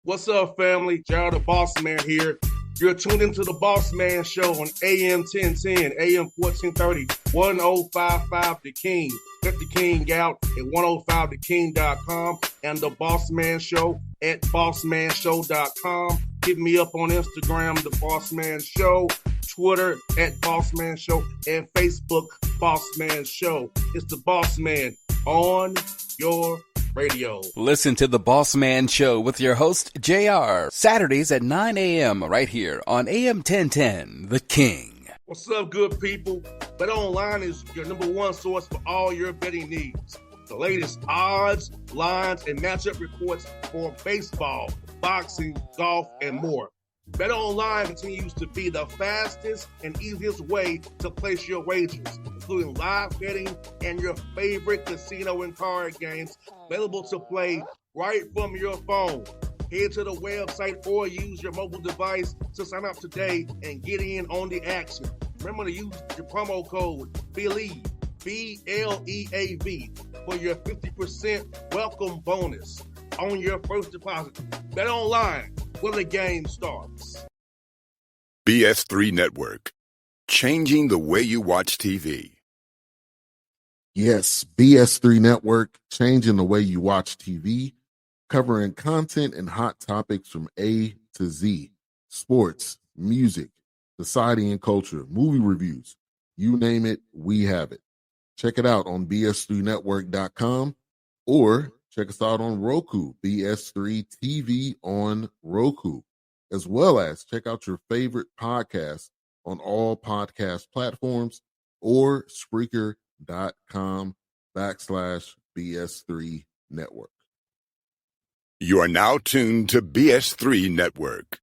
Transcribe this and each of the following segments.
What's up, family? Gerald the Bossman here. You're tuned into the Bossman Show on AM 1010, AM 1430, 1055 The King. Let the King out at 105theking.com and the Bossman Show at bossmanshow.com. Hit me up on Instagram, The Bossman Show, Twitter at Bossman Show, and Facebook, Bossman Show. It's the Bossman on your radio. Listen to the Bossman Show with your host, JR, Saturdays at 9 a.m. right here on AM 1010, The King. What's up, good people? BetOnline is your number one source for all your betting needs. The latest odds, lines, and matchup reports for baseball, boxing, golf, and more. BetOnline continues to be the fastest and easiest way to place your wagers, including live betting and your favorite casino and card games available to play right from your phone. Head to the website or use your mobile device to sign up today and get in on the action. Remember to use your promo code BELIEVE, B-L-E-A-V, for your 50% welcome bonus on your first deposit. BetOnline, where the game starts. BS3 Network, changing the way you watch TV. Yes, BS3 Network, changing the way you watch TV, covering content and hot topics from A to Z, sports, music, society and culture, movie reviews, you name it, we have it. Check it out on bs3network.com or check us out on Roku, BS3 TV on Roku, as well as check out your favorite podcast on all podcast platforms or Spreaker.com/BS3 Network. You are now tuned to BS3 Network.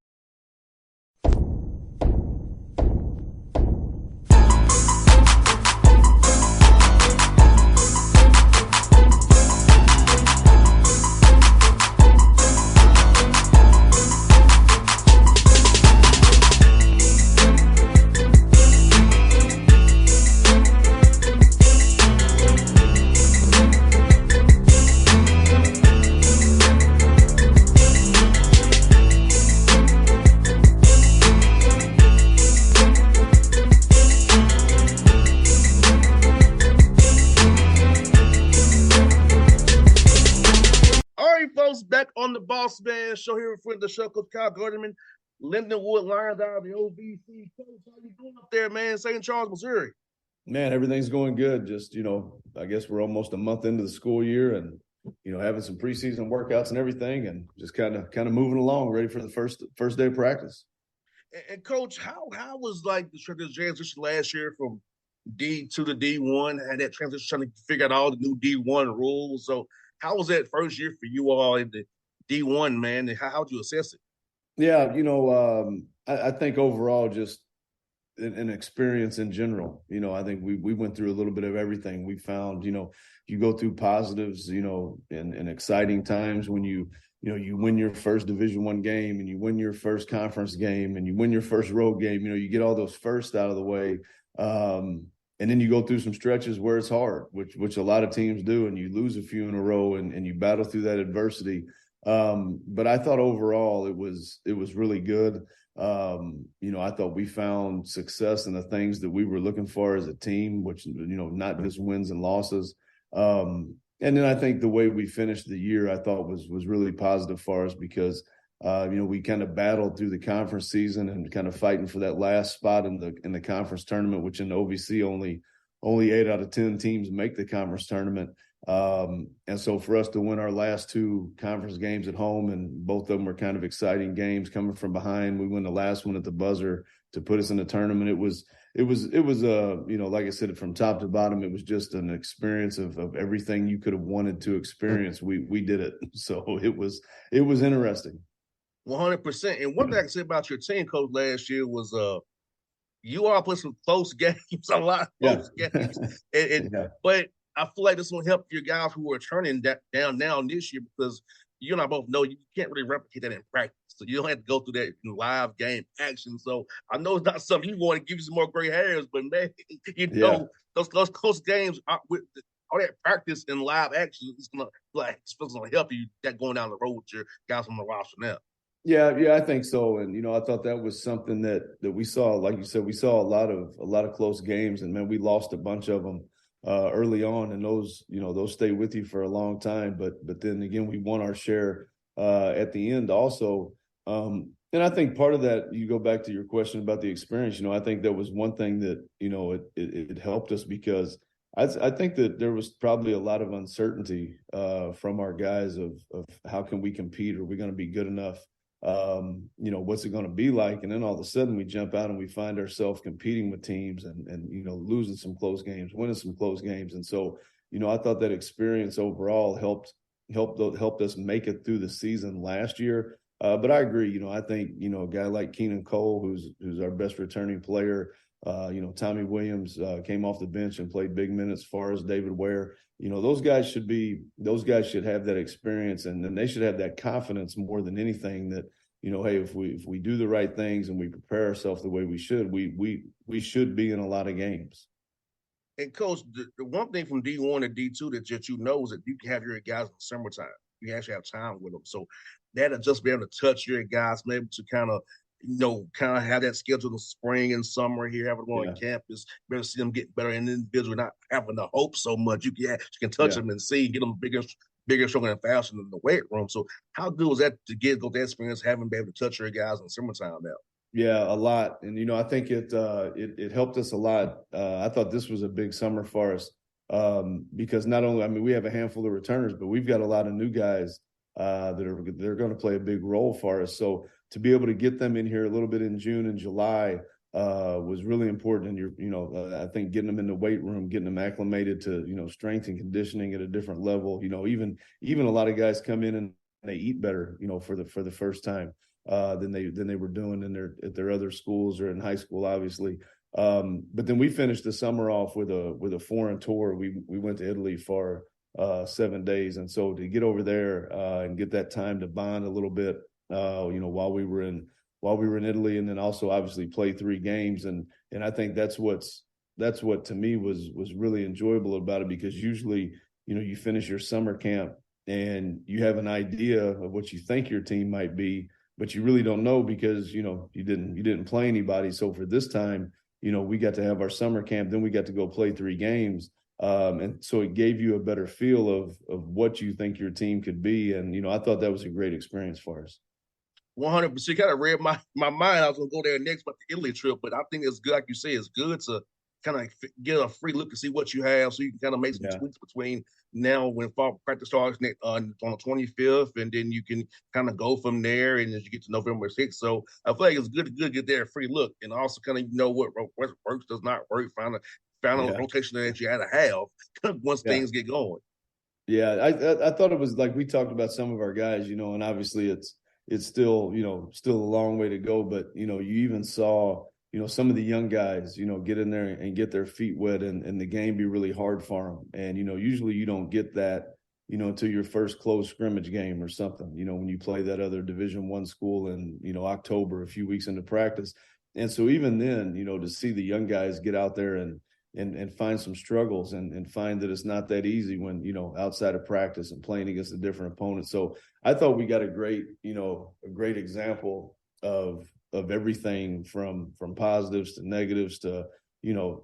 Back on the Bossman Show here in front of the show, Coach Gerdeman, Lindenwood Lions out of the OVC. Coach, how you doing up there, man? St. Charles, Missouri. Man, everything's going good. Just, I guess we're almost a month into the school year and, having some preseason workouts and everything and just kind of moving along, ready for the first day of practice. And Coach, how was like the transition last year from D to the D1? Had that transition trying to figure out all the new D1 rules. So how was that first year for you all in the D1, man? And how would you assess it? Yeah, I think overall just an experience in general. I think we went through a little bit of everything. We found, you go through positives, in exciting times when you win your first Division I game and you win your first conference game and you win your first road game. You get all those first out of the way. And then you go through some stretches where it's hard, which a lot of teams do, and you lose a few in a row and you battle through that adversity. But I thought overall it was really good. I thought we found success in the things that we were looking for as a team, which, not just wins and losses. And then I think the way we finished the year, I thought was really positive for us because, we kind of battled through the conference season and kind of fighting for that last spot in the conference tournament, which in the OVC only 8 out of 10 teams make the conference tournament. And so for us to win our last 2 conference games at home, and both of them were kind of exciting games coming from behind. We win the last one at the buzzer to put us in the tournament. It was like I said, from top to bottom, it was just an experience of everything you could have wanted to experience. We did it. So it was interesting. 100%. And one thing I can say about your team, Coach, last year was you all played some close games, a lot of close games. But I feel like this will help your guys who are turning that down this year because you and I both know you can't really replicate that in practice. So you don't have to go through that in live game action. So I know it's not something you want to give you some more gray hairs, but man, those close games with all that practice in live action is gonna help you that going down the road with your guys on the roster now. Yeah, I think so. And I thought that was something that we saw. Like you said, we saw a lot of close games, and man, we lost a bunch of them early on, and those stay with you for a long time. But then again, we won our share at the end also. And I think part of that, you go back to your question about the experience. I think that was one thing that it helped us, because I think that there was probably a lot of uncertainty from our guys of how can we compete? Are we going to be good enough? What's it going to be like? And then all of a sudden we jump out and we find ourselves competing with teams and losing some close games, winning some close games. And so, I thought that experience overall helped us make it through the season last year. But I agree, I think, a guy like Keenan Cole, who's our best returning player, Tommy Williams came off the bench and played big minutes, as far as David Ware. Those guys should have that experience, and then they should have that confidence more than anything that, hey, if we do the right things and we prepare ourselves the way we should, we should be in a lot of games. And Coach, the one thing from D1 to D2 that is that you can have your guys in the summertime. You actually have time with them. So that'll just be able to touch your guys, maybe to kind of have that schedule in the spring and summer here, having them on campus, better see them get better in individual, not having to hope so much. You can touch them and see, get them bigger, stronger, and faster than the weight room. So how good was that to go that experience, having been able to touch your guys in the summertime now? Yeah, a lot. And, I think it helped us a lot. I thought this was a big summer for us because not only, we have a handful of returners, but we've got a lot of new guys they're going to play a big role for us. So to be able to get them in here a little bit in June and July was really important. And I think getting them in the weight room, getting them acclimated to, strength and conditioning at a different level. Even a lot of guys come in and they eat better, for the first time than they were doing at their other schools or in high school, obviously. But then we finished the summer off with a foreign tour. We went to Italy for 7 days, and so to get over there and get that time to bond a little bit, while we were in Italy, and then also obviously play 3 games, and I think that's what to me was really enjoyable about it, because usually you finish your summer camp and you have an idea of what you think your team might be, but you really don't know because you didn't play anybody. So for this time, we got to have our summer camp, then we got to go play 3 games. And so it gave you a better feel of what you think your team could be. And, I thought that was a great experience for us. 100%. You kind of read my mind. I was going to go there next, but the Italy trip. But I think it's good, like you say, it's good to kind of get a free look to see what you have, so you can kind of make some tweaks between now when fall practice starts on the 25th, and then you can kind of go from there, and as you get to November 6th. So I feel like it's good to get there a free look, and also kind of what works, does not work, find a rotation that you had to have once things get going. Yeah, I thought it was like we talked about some of our guys, and obviously it's still a long way to go, but you even saw some of the young guys get in there and get their feet wet and the game be really hard for them. And usually you don't get that until your first close scrimmage game or something, when you play that other Division I school in October, a few weeks into practice. And so even then, to see the young guys get out there and find some struggles and find that it's not that easy when, outside of practice and playing against a different opponent. So I thought we got a great example of everything from positives to negatives to,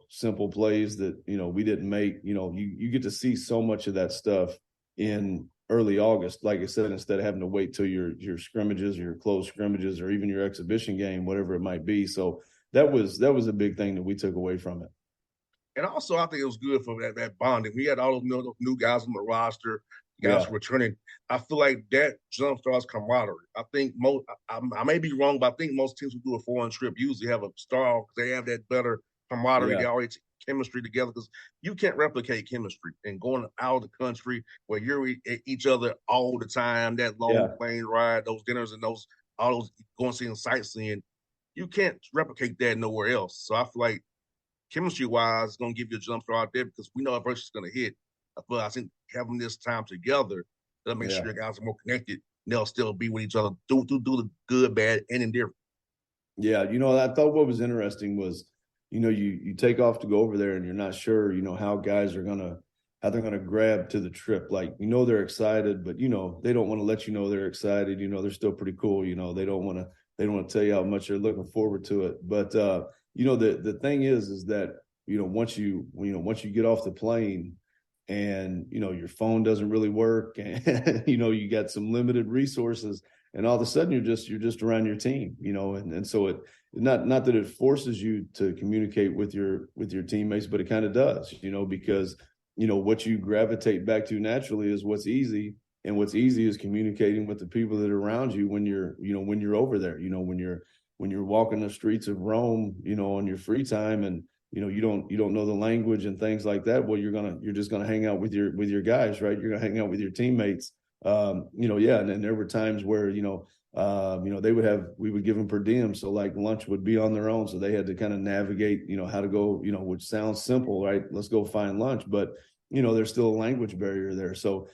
simple plays that, we didn't make. You get to see so much of that stuff in early August, like I said, instead of having to wait till your scrimmages or your closed scrimmages or even your exhibition game, whatever it might be. So that was a big thing that we took away from it. And also, I think it was good for that bonding. We had all those new guys on the roster, guys returning. I feel like that jumpstarts camaraderie. I think I may be wrong, but I think most teams who do a foreign trip usually have a star because they have that better camaraderie. They already chemistry together, because you can't replicate chemistry and going out of the country where you're at each other all the time, that long plane ride, those dinners and all those going seeing sightseeing. You can't replicate that nowhere else. So I feel like chemistry-wise, it's going to give you a jump start out there because we know our versus is going to hit. But I think having this time together, that'll make sure your guys are more connected. They'll still be with each other, do the good, bad, and indifferent. Yeah, I thought what was interesting was, you take off to go over there and you're not sure, how guys are gonna to grab to the trip. Like, they're excited, but they don't want to let you know they're excited. They're still pretty cool. They don't want to tell you how much they're looking forward to it. But the thing is that once you get off the plane and your phone doesn't really work, and you got some limited resources, and all of a sudden you're just around your team, and so it not that it forces you to communicate with your teammates, but it kind of does, because what you gravitate back to naturally is what's easy, and what's easy is communicating with the people that are around you when you're over there, when you're walking the streets of Rome, on your free time, and you don't know the language and things like that. Well, you're just gonna hang out with your guys, right? You're gonna hang out with your teammates. Yeah. And then there were times where, we would give them per diem. So like lunch would be on their own. So they had to kind of navigate, how to go, which sounds simple, right? Let's go find lunch. But, there's still a language barrier there. So,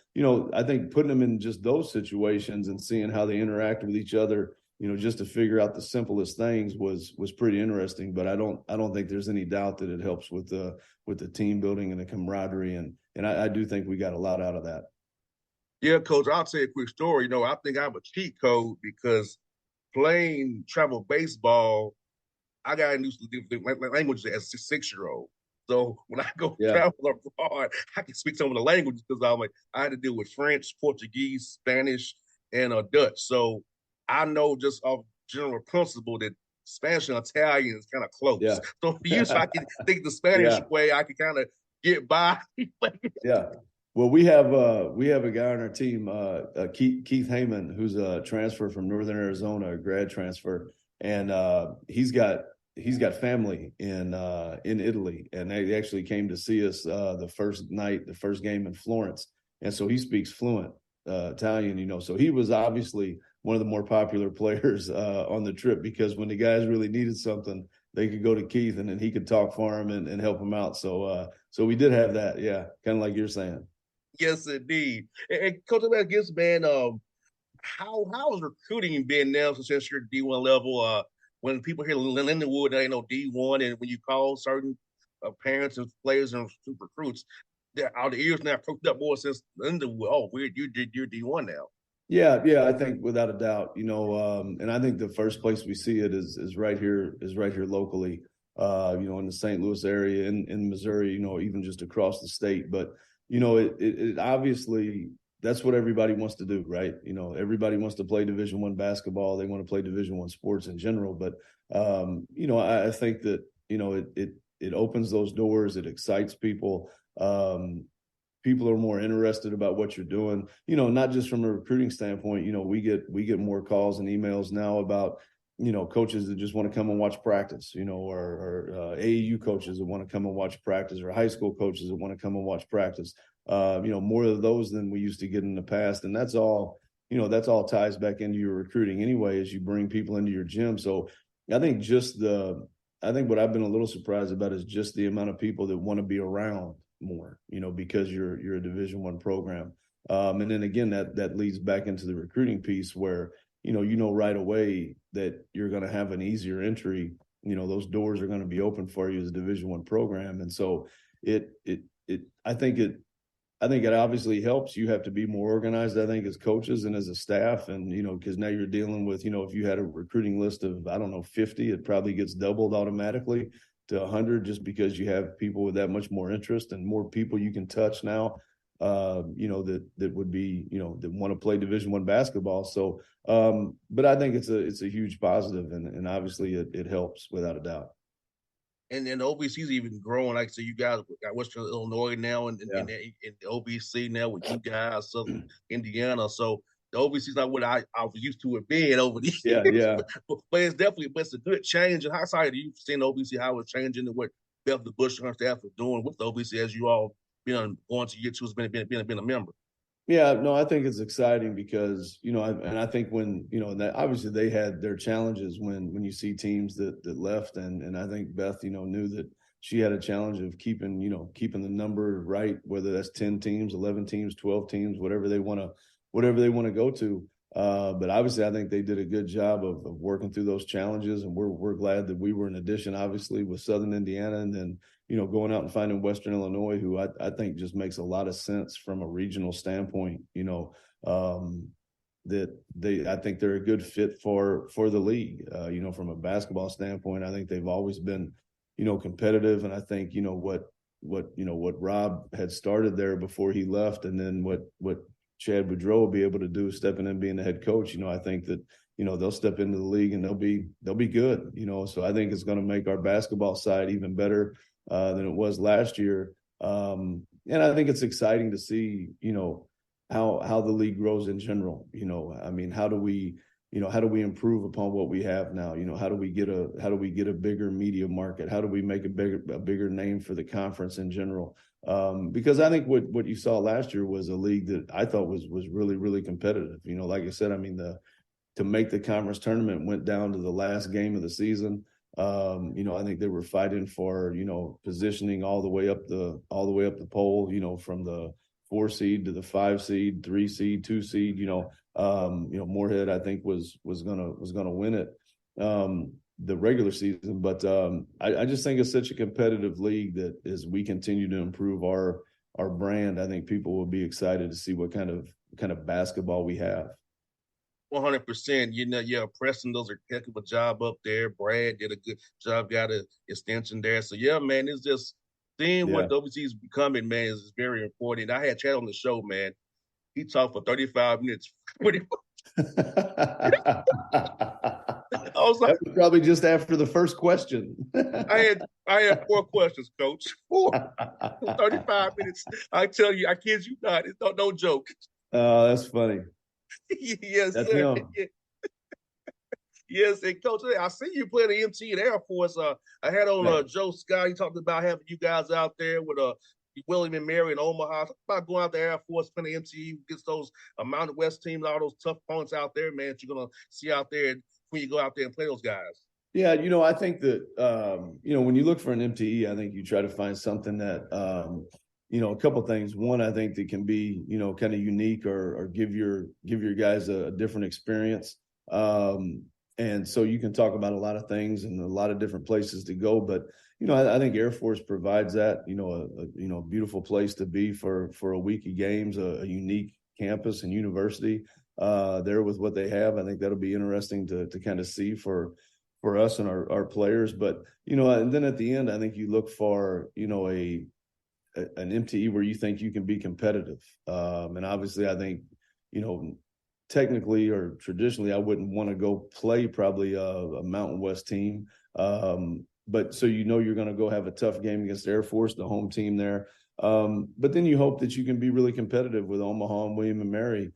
I think putting them in just those situations and seeing how they interact with each other, just to figure out the simplest things was pretty interesting. But I don't think there's any doubt that it helps with the team building and the camaraderie. And I do think we got a lot out of that. Yeah, Coach, I'll tell you a quick story. I think I have a cheat code because playing travel baseball, I got introduced to different languages as a 6-year-old. So when I go travel abroad, I can speak some of the languages because I had to deal with French, Portuguese, Spanish, and Dutch. So I know just off general principle that Spanish and Italian is kind of close. Yeah. So for you, so I can think the Spanish way, I can kind of get by. Yeah. Well, we have a guy on our team, Keith Heyman, who's a transfer from Northern Arizona, a grad transfer, and he's got family in Italy, and they actually came to see us the first game in Florence, and so he speaks fluent Italian, so he was obviously one of the more popular players on the trip, because when the guys really needed something, they could go to Keith, and then he could talk for him and help him out. So we did have that, yeah, kind of like you're saying. Yes, indeed. And Coach Gibbs, man, how has recruiting been now since you're D1 level? When people hear Lindenwood, they know D1, and when you call certain parents and players and recruits, all the ears now perked up more since Lindenwood. Oh, you're D1 now. Yeah, I think without a doubt, and I think the first place we see it is right here locally, in the St. Louis area, in Missouri, even just across the state. But it obviously, that's what everybody wants to do, right? Everybody wants to play Division I basketball. They want to play Division I sports in general. But I think that it opens those doors. It excites people. People are more interested about what you're doing. Not just from a recruiting standpoint. We get more calls and emails now about coaches that just want to come and watch practice, or AAU coaches that want to come and watch practice, or high school coaches that want to come and watch practice. More of those than we used to get in the past. And that's all ties back into your recruiting anyway, as you bring people into your gym. So I think what I've been a little surprised about is just the amount of people that want to be around more, because you're a Division I program. And then again, that leads back into the recruiting piece where, right away that you're going to have an easier entry. Those doors are going to be open for you as a Division I program. And so I think it obviously helps. You have to be more organized, I think, as coaches and as a staff. And, because now you're dealing with, if you had a recruiting list of, 50, it probably gets doubled automatically to 100, just because you have people with that much more interest and more people you can touch now, that would be, that want to play Division I basketball. So, but I think it's a huge positive, and obviously it helps without a doubt. And then the OBC's even growing. Like, so you guys got Western Illinois now, and the OBC now with you guys, Southern Indiana. So the OBC's not what I was used to it being over the years. Yeah. But it's a good change. And how excited are you seeing the OBC, how it's changing, and what Beth the Bush and her staff are doing with the OBC as you all been going to year two, has been a member? Yeah, no, I think it's exciting because, and I think when, that obviously they had their challenges when you see teams that left. And I think Beth, knew that she had a challenge of keeping the number right, whether that's 10 teams, 11 teams, 12 teams, whatever they want to go to. But obviously, I think they did a good job of working through those challenges, and we're glad that we were an addition, obviously, with Southern Indiana, and then going out and finding Western Illinois, who I think just makes a lot of sense from a regional standpoint. I think they're a good fit for the league. From a basketball standpoint, I think they've always been competitive, and I think what Rob had started there before he left, and then what Chad Boudreau will be able to do stepping in being the head coach. I think that they'll step into the league and they'll be good. So I think it's going to make our basketball side even better than it was last year. And I think it's exciting to see how the league grows in general. How do we improve upon what we have now? How do we get a bigger media market? How do we make a bigger name for the conference in general? Because I think what you saw last year was a league that I thought was really, really competitive. Like I said, to make the conference tournament went down to the last game of the season. I think they were fighting for, positioning all the way up the pole, from the 4 seed to the 5 seed, 3 seed, 2 seed. Moorhead, I think was gonna win it the regular season, but I just think it's such a competitive league that as we continue to improve our brand, I think people will be excited to see what kind of basketball we have. 100%. Preston does a heck of a job up there. Brad did a good job, got an extension there. So yeah, man, it's just seeing what WC is becoming, man, is very important. I had Chad on the show, man. He talked for 35 minutes. I was like, that was probably just after the first question. I had 4 questions, Coach. 4. 35 minutes. I tell you, I kid you not. It's no joke. Oh, that's funny. Yes, that's sir. Him. Yes, and Coach, I see you playing the MT at Air Force. I had on Joe Scott. He talked about having you guys out there with William and Mary in Omaha. Talk about going out to Air Force, playing the MT, gets those Mountain West teams, all those tough opponents out there, man, that you're going to see out there when you go out there and play those guys. Yeah, I think that, when you look for an MTE, I think you try to find something that, a couple of things. One, I think that can be, kind of unique or give your guys a different experience. And so you can talk about a lot of things and a lot of different places to go. But, I think Air Force provides that, a beautiful place to be for a week of games, a unique campus and university there with what they have. I think that'll be interesting to kind of see for us and our players. But, and then at the end, I think you look for, an MTE where you think you can be competitive. And obviously, I think, technically or traditionally, I wouldn't want to go play probably a Mountain West team. But so you're going to go have a tough game against Air Force, the home team there. But then you hope that you can be really competitive with Omaha and William and Mary,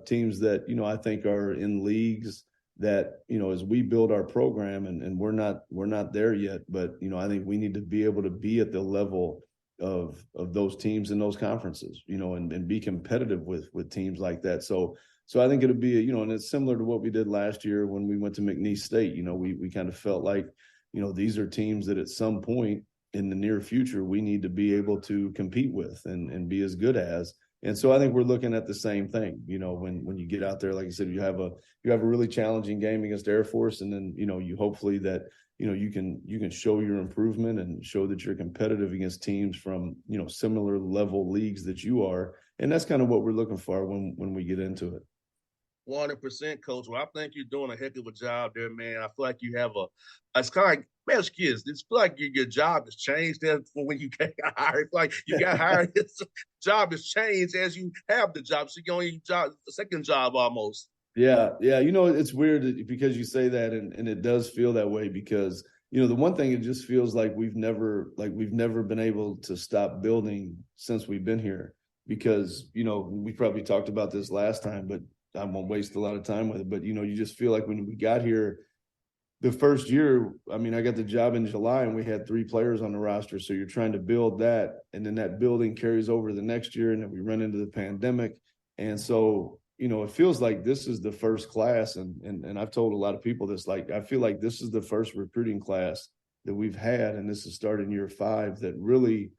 teams that, I think are in leagues that, as we build our program and we're not there yet, but, I think we need to be able to be at the level of those teams in those conferences, and be competitive with teams like that. So I think it'll be, and it's similar to what we did last year when we went to McNeese State. We kind of felt like, these are teams that at some point in the near future, we need to be able to compete with and be as good as. And so I think we're looking at the same thing, when you get out there, like I said, you have a really challenging game against Air Force. And then, you hopefully that, you can show your improvement and show that you're competitive against teams from, similar level leagues that you are. And that's kind of what we're looking for when we get into it. 100%, Coach. Well, I think you're doing a heck of a job there, man. I feel like you have it's kind of like, man, kids, it's like your job has changed from when you got hired. It's like you got hired, his job has changed as you have the job. So you're on your job, the second job almost. Yeah. It's weird because you say that, and it does feel that way because, the one thing, it just feels like we've never been able to stop building since we've been here because, we probably talked about this last time, but I won't waste a lot of time with it. But, you just feel like when we got here the first year, I got the job in July and we had 3 players on the roster. So you're trying to build that, and then that building carries over the next year, and then we run into the pandemic. And so, it feels like this is the first class. And I've told a lot of people this, like, I feel like this is the first recruiting class that we've had. And this is starting year 5 that really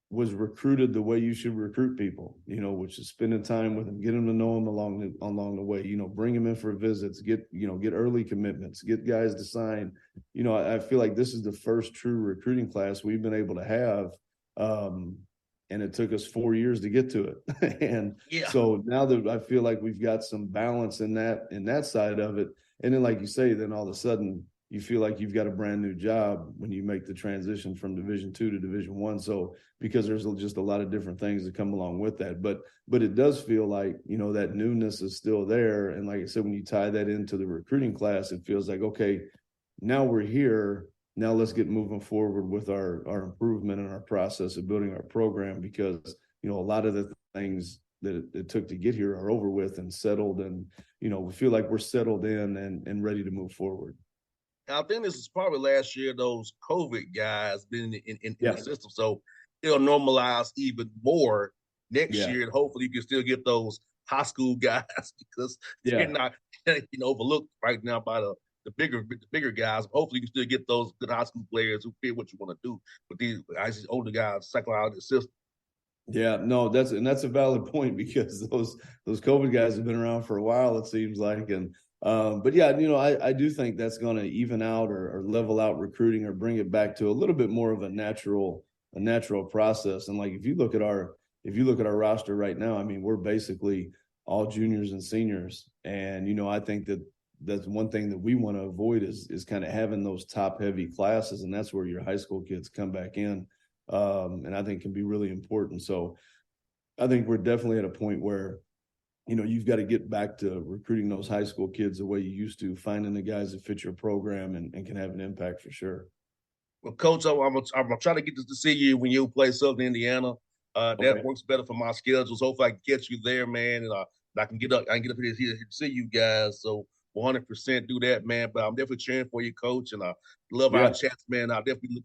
was recruited the way you should recruit people, which is spending time with them, get them to know them along the way, bring them in for visits, get early commitments, get guys to sign. I feel like this is the first true recruiting class we've been able to have. And it took us 4 years to get to it. And so now that I feel like we've got some balance in that side of it. And then, like you say, then all of a sudden you feel like you've got a brand new job when you make the transition from Division II to Division I. So because there's just a lot of different things that come along with that, but it does feel like, that newness is still there. And like I said, when you tie that into the recruiting class, it feels like, okay, now we're here. Now let's get moving forward with our improvement and our process of building our program, because, a lot of the things that it took to get here are over with and settled. And, we feel like we're settled in and ready to move forward. I think this is probably last year those COVID guys been in the system, so it'll normalize even more next year, and hopefully you can still get those high school guys because they're not overlooked right now by the bigger guys. Hopefully you can still get those good high school players who fit what you want to do, but these older guys cycle out of the system. Yeah, no, that's a valid point, because those COVID guys have been around for a while, it seems like, and. But yeah, I do think that's going to even out or level out recruiting, or bring it back to a little bit more of a natural process. And like, if you look at our roster right now, I mean, we're basically all juniors and seniors. And, I think that's one thing that we want to avoid is kind of having those top heavy classes. And that's where your high school kids come back in. And I think can be really important. So I think we're definitely at a point where, you've got to get back to recruiting those high school kids the way you used to, finding the guys that fit your program and can have an impact for sure. Well, Coach, I'm gonna try to get to see you when you play Southern Indiana. That works better for my schedules. Hopefully I can get you there, man, and I can get up here to see you guys. So 100% do that, man. But I'm definitely cheering for you, Coach, and I love our chats, man. I'll definitely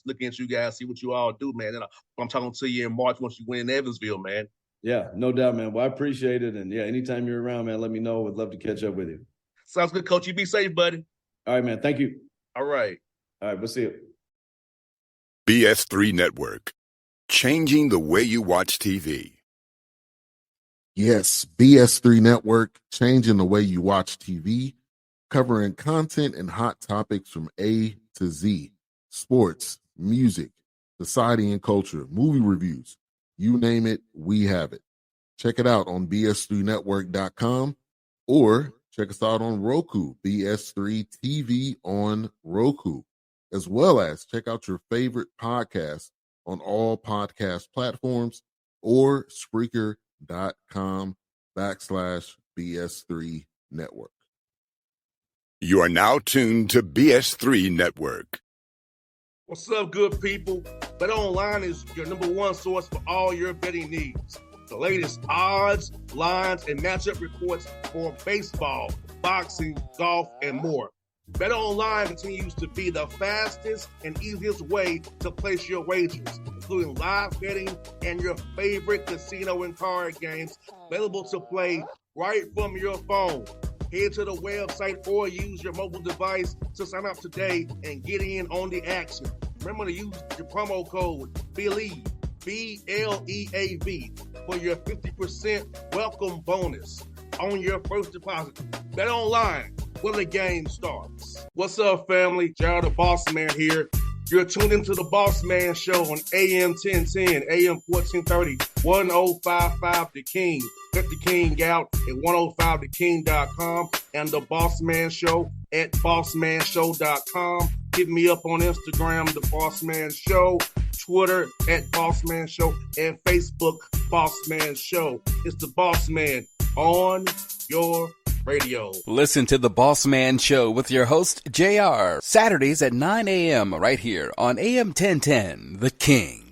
looking at you guys, see what you all do, man. And I'm talking to you in March once you win in Evansville, man. Yeah, no doubt, man. Well, I appreciate it. And anytime you're around, man, let me know. Would love to catch up with you. Sounds good, Coach. You be safe, buddy. All right, man. Thank you. All right. All right, we'll see you. BS3 Network. Changing the way you watch TV. Yes, BS3 Network, changing the way you watch TV, covering content and hot topics from A to Z. Sports, music, society and culture, movie reviews. You name it, we have it. Check it out on bs3network.com or check us out on Roku, BS3 TV on Roku, as well as check out your favorite podcast on all podcast platforms or Spreaker.com/BS3 Network. You are now tuned to BS3 Network. What's up, good people? Bet Online is your number one source for all your betting needs. The latest odds, lines, and matchup reports for baseball, boxing, golf, and more. Bet Online continues to be the fastest and easiest way to place your wagers, including live betting and your favorite casino and card games available to play right from your phone. Head to the website or use your mobile device to sign up today and get in on the action. Remember to use your promo code BELIEVE, BLEAV, for your 50% welcome bonus on your first deposit. Bet Online, where the game starts. What's up, family? Gerald the Bossman here. You're tuned into the Bossman Show on AM 1010, AM 1430, 1055 The King. Check The King out at 105theking.com and the Bossman Show at bossmanshow.com. Hit me up on Instagram, The Bossman Show, Twitter at Bossman Show, and Facebook, Bossman Show. It's the Bossman on your radio. Listen to the Bossman Show with your host, JR, Saturdays at 9 a.m. right here on AM 1010, The King.